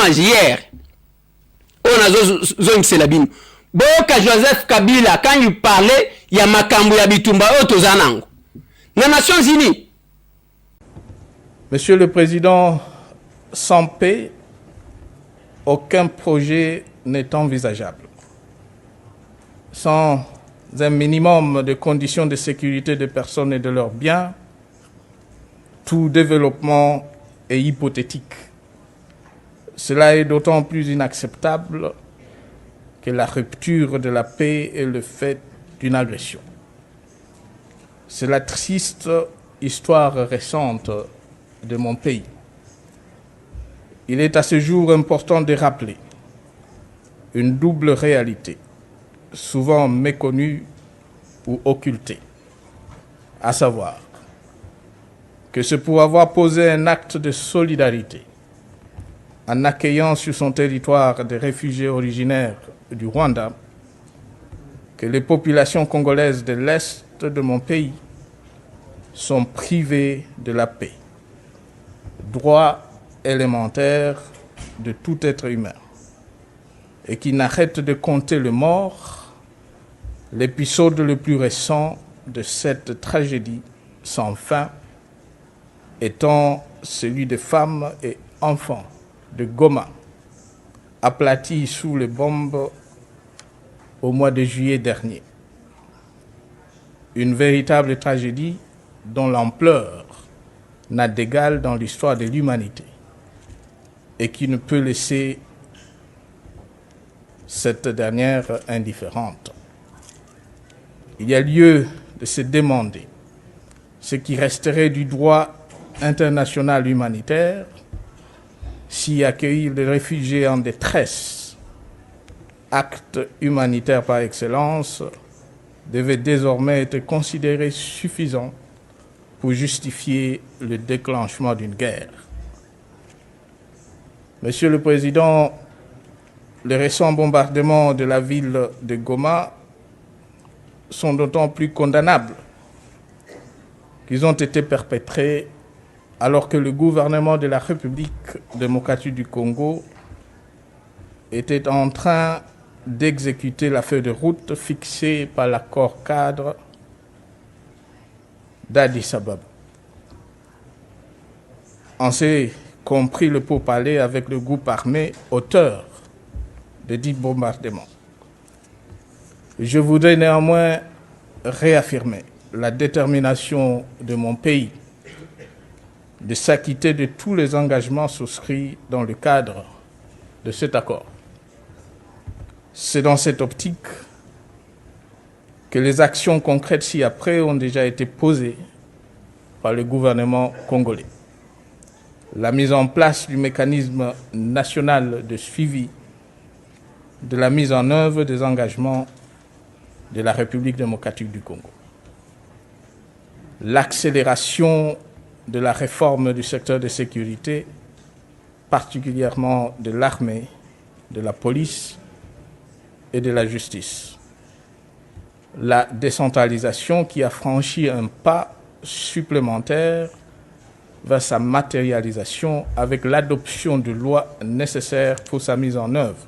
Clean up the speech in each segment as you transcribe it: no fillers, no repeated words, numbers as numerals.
message hier. On a zone Selabine. Boka Joseph Kabila, quand il parlait, il y a Makambu Yabitumba Otozanango. Les Nations Unies. Monsieur le Président, sans paix, aucun projet n'est envisageable. Sans un minimum de conditions de sécurité des personnes et de leurs biens, tout développement est hypothétique. Cela est d'autant plus inacceptable que la rupture de la paix est le fait d'une agression. C'est la triste histoire récente de mon pays. Il est à ce jour important de rappeler une double réalité, souvent méconnue ou occultée, à savoir que c'est pour avoir posé un acte de solidarité en accueillant sur son territoire des réfugiés originaires du Rwanda que les populations congolaises de l'Est de mon pays sont privées de la paix, droit élémentaire de tout être humain, et qui n'arrête de compter le mort, l'épisode le plus récent de cette tragédie sans fin étant celui des femmes et enfants de Goma, aplatis sous les bombes au mois de juillet dernier. Une véritable tragédie dont l'ampleur n'a d'égal dans l'histoire de l'humanité et qui ne peut laisser cette dernière indifférente. Il y a lieu de se demander ce qui resterait du droit international humanitaire si accueillir les réfugiés en détresse, acte humanitaire par excellence, devait désormais être considéré suffisant pour justifier le déclenchement d'une guerre. Monsieur le Président, les récents bombardements de la ville de Goma sont d'autant plus condamnables qu'ils ont été perpétrés alors que le gouvernement de la République démocratique du Congo était en train d'exécuter la feuille de route fixée par l'accord cadre d'Addis Ababa. On s'est compris le pourparler avec le groupe armé auteur de dits bombardements. Je voudrais néanmoins réaffirmer la détermination de mon pays de s'acquitter de tous les engagements souscrits dans le cadre de cet accord. C'est dans cette optique que les actions concrètes ci-après ont déjà été posées par le gouvernement congolais. La mise en place du mécanisme national de suivi de la mise en œuvre des engagements de la République démocratique du Congo. L'accélération de la réforme du secteur de sécurité, particulièrement de l'armée, de la police et de la justice. La décentralisation qui a franchi un pas supplémentaire vers sa matérialisation avec l'adoption de lois nécessaires pour sa mise en œuvre.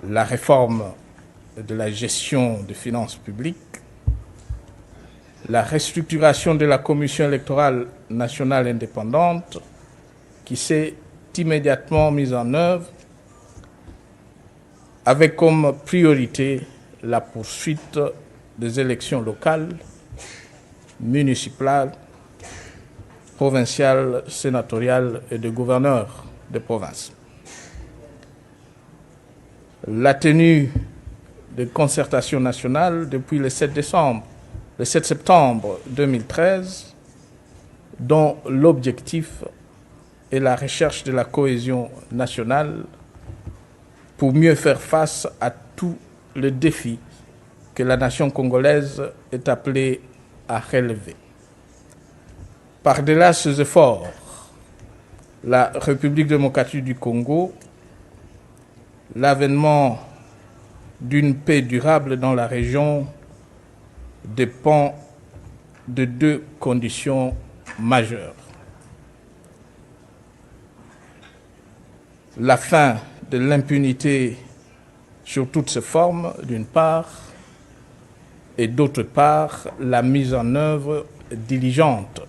La réforme de la gestion des finances publiques, la restructuration de la Commission électorale nationale indépendante qui s'est immédiatement mise en œuvre avec comme priorité la poursuite des élections locales, municipales, provinciales, sénatoriales et de gouverneurs de province. La tenue de concertation nationale depuis le 7 septembre 2013, dont l'objectif est la recherche de la cohésion nationale pour mieux faire face à tous les défis que la nation congolaise est appelée à relever. Par-delà ces efforts, la République démocratique du Congo, l'avènement d'une paix durable dans la région dépend de deux conditions majeures. la fin de l'impunité sur toutes ses formes, d'une part, et d'autre part, la mise en œuvre diligente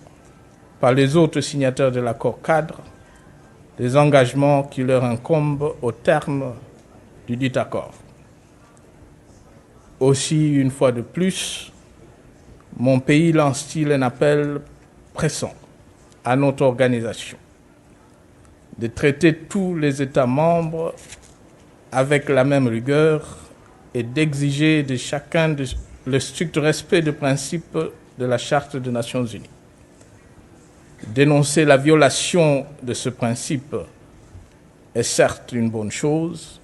par les autres signataires de l'accord cadre des engagements qui leur incombent au terme du dit accord. Aussi, une fois de plus, mon pays lance-t-il un appel pressant à notre organisation de traiter tous les États membres avec la même rigueur et d'exiger de chacun le strict respect des principes de la Charte des Nations Unies. Dénoncer la violation de ce principe est certes une bonne chose,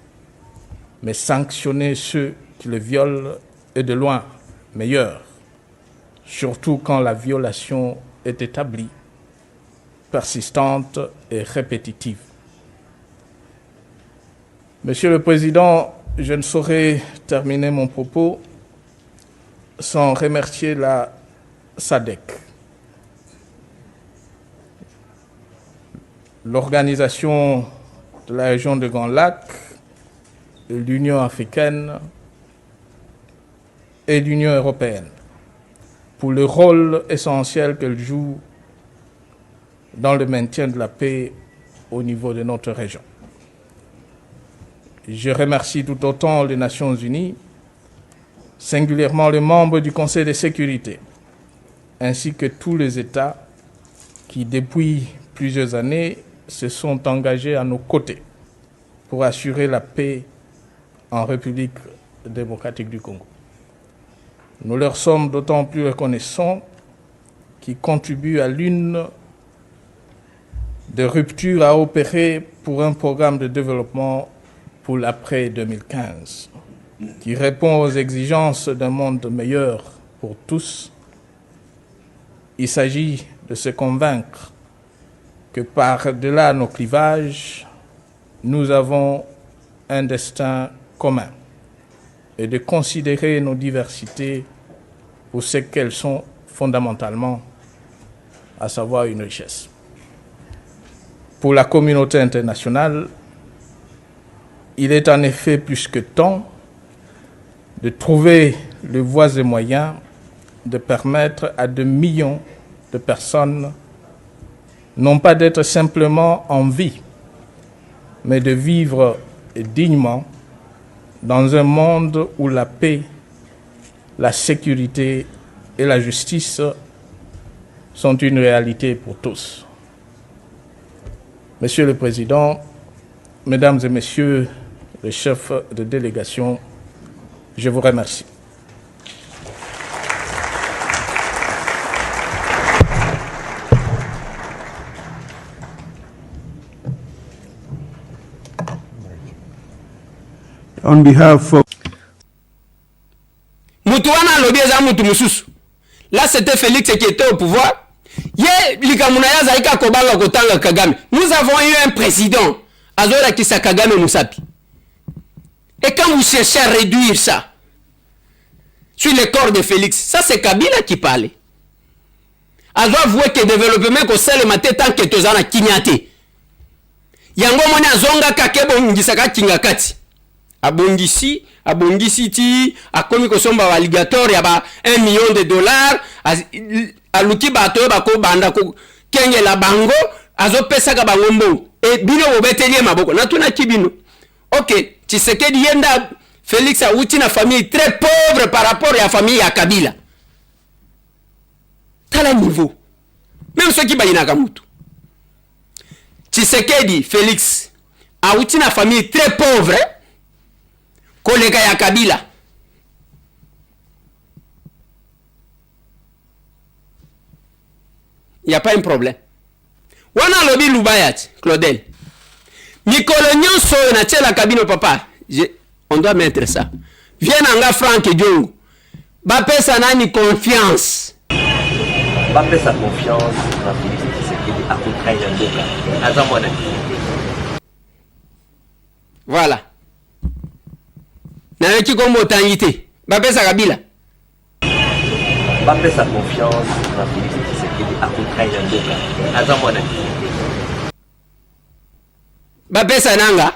mais sanctionner ceux qui le violent est de loin meilleur, surtout quand la violation est établie, persistante et répétitive. Monsieur le Président, je ne saurais terminer mon propos sans remercier la SADC, l'Organisation de la région de Grand Lac, l'Union africaine et l'Union européenne pour le rôle essentiel qu'elle joue dans le maintien de la paix au niveau de notre région. Je remercie tout autant les Nations Unies, singulièrement les membres du Conseil de sécurité, ainsi que tous les États qui, depuis plusieurs années, se sont engagés à nos côtés pour assurer la paix en République démocratique du Congo. Nous leur sommes d'autant plus reconnaissants qu'ils contribuent à l'une des ruptures à opérer pour un programme de développement pour l'après 2015, qui répond aux exigences d'un monde meilleur pour tous. Il s'agit de se convaincre que par-delà nos clivages, nous avons un destin commun et de considérer nos diversités pour ce qu'elles sont fondamentalement, à savoir une richesse. Pour la communauté internationale, il est en effet plus que temps de trouver les voies et moyens de permettre à de millions de personnes non pas d'être simplement en vie, mais de vivre dignement dans un monde où la paix, la sécurité et la justice sont une réalité pour tous. Monsieur le Président, Mesdames et Messieurs les chefs de délégation, je vous remercie. On behalf of Moutouana lobieza moutou mususu. Là c'était Félix qui était au pouvoir. Ye likamunaya zaika kobanga kotanga Kagame. Nous avons eu un président Azola Kisa Kagame Moussapi. Et quand vous cherchez à réduire ça sur le corps de Félix, ça c'est Kabila qui parlait. Azola voit que développement ko sele mate tant que tozana kinyate. Yango moni azonga kakebo ngisaka kingakati. Abongisi ti akomi kosomba alligator ya ba 1 million de dollars aluki bato bako banda ko kenge la bango azopesa ka bango mbongo e bino bobetelie maboko na tuna kibino. OK, Tshisekedi yenda Félix a uti na famille très pauvre par rapport à la famille ya Kabila. Tala niveau. Même ceux qui bayina kamutu. Tshisekedi Félix a uti na famille très pauvre. Kolega ya Kabila. Il n'y a pas un problème. Wana lobi lubayat, Claudel. Mikolo nyonso na tela kabino papa. On doit mettre ça. Viens anga Frank Diongo. Bapesa nani confiance. Bapesa confiance na Félix Tshisekedi akotraina ndoka. Azamwana. Voilà. Na weki kombo tangite. Bapesa Kabila. Bapesa confiance na Félix Tshisekedi akotraina ndoka. Azamwana. bapesa nanga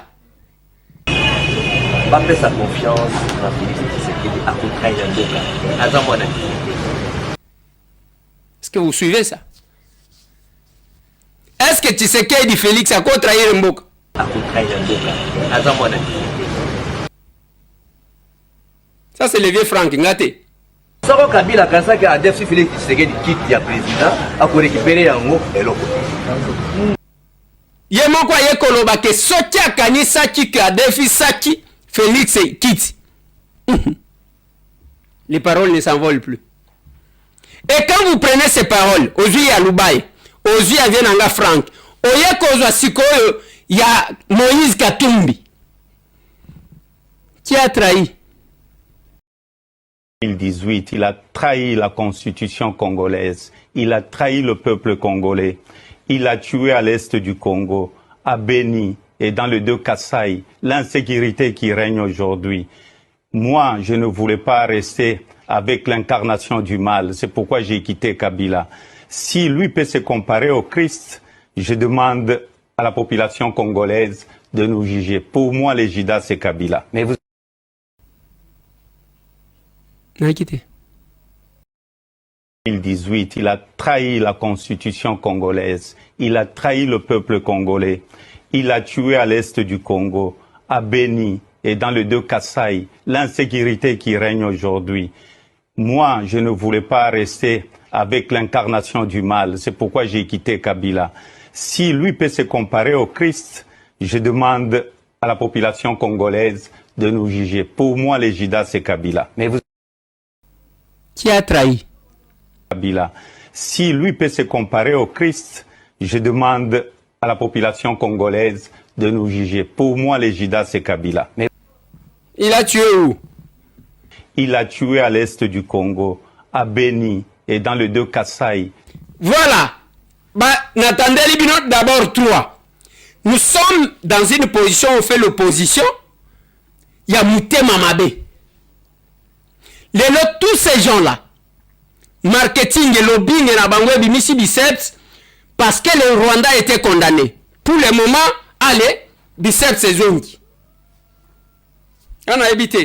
bapesa confiance na Félix Tshisekedi akotrahi na ndoka aza mwana. Est-ce que vous suivez ça? Est-ce que Tshisekedi Félix a trahir mboka? Akotrahi na ndoka aza mwana. Ça c'est le vieux Franck Ngate. Soko Kabila kansaki ADF si Félix Tshisekedi quitte ya président akorécupérer yango eloko. Ye moko ye koloba ke soki akanisaki ke ADF saki Félix quitte. Les paroles ne s'envolent plus. Et quand vous prenez ces paroles, aujourd'hui il y a Loubaye, aujourd'hui il y a Franck, oye kozwa sikoyo il y a Moïse Katumbi. Qui a trahi? 2018, il a trahi la constitution congolaise, il a trahi le peuple congolais, il a tué à l'est du Congo, à Beni et dans le 2 Kasaï, l'insécurité qui règne aujourd'hui. Moi, je ne voulais pas rester avec l'incarnation du mal, c'est pourquoi j'ai quitté Kabila. Si lui peut se comparer au Christ, je demande à la population congolaise de nous juger. Pour moi, les Judas, c'est Kabila. Mais vous 2018, il a trahi la constitution congolaise, il a trahi le peuple congolais, il a tué à l'est du Congo, à Beni et dans le 2 Kasaï, l'insécurité qui règne aujourd'hui. Moi, je ne voulais pas rester avec l'incarnation du mal, c'est pourquoi j'ai quitté Kabila. Si lui peut se comparer au Christ, je demande à la population congolaise de nous juger. Pour moi, les Judas, c'est Kabila. Mais vous Qui a trahi? Kabila. Si lui peut se comparer au Christ, je demande à la population congolaise de nous juger. Pour moi, les Judas, c'est Kabila. Mais il a tué où? Il a tué à l'est du Congo, à Beni et dans le 2 Kasaï. Voilà. N'attendez les d'abord 3. Nous sommes dans une position, on fait l'opposition. Il y a Mouté Mamabé. Tous ces gens-là, marketing et lobbying et la bangwe bimisi biceps, parce que le Rwanda était condamné. Pour le moment, allez, biceps c'est zongi. On a évité.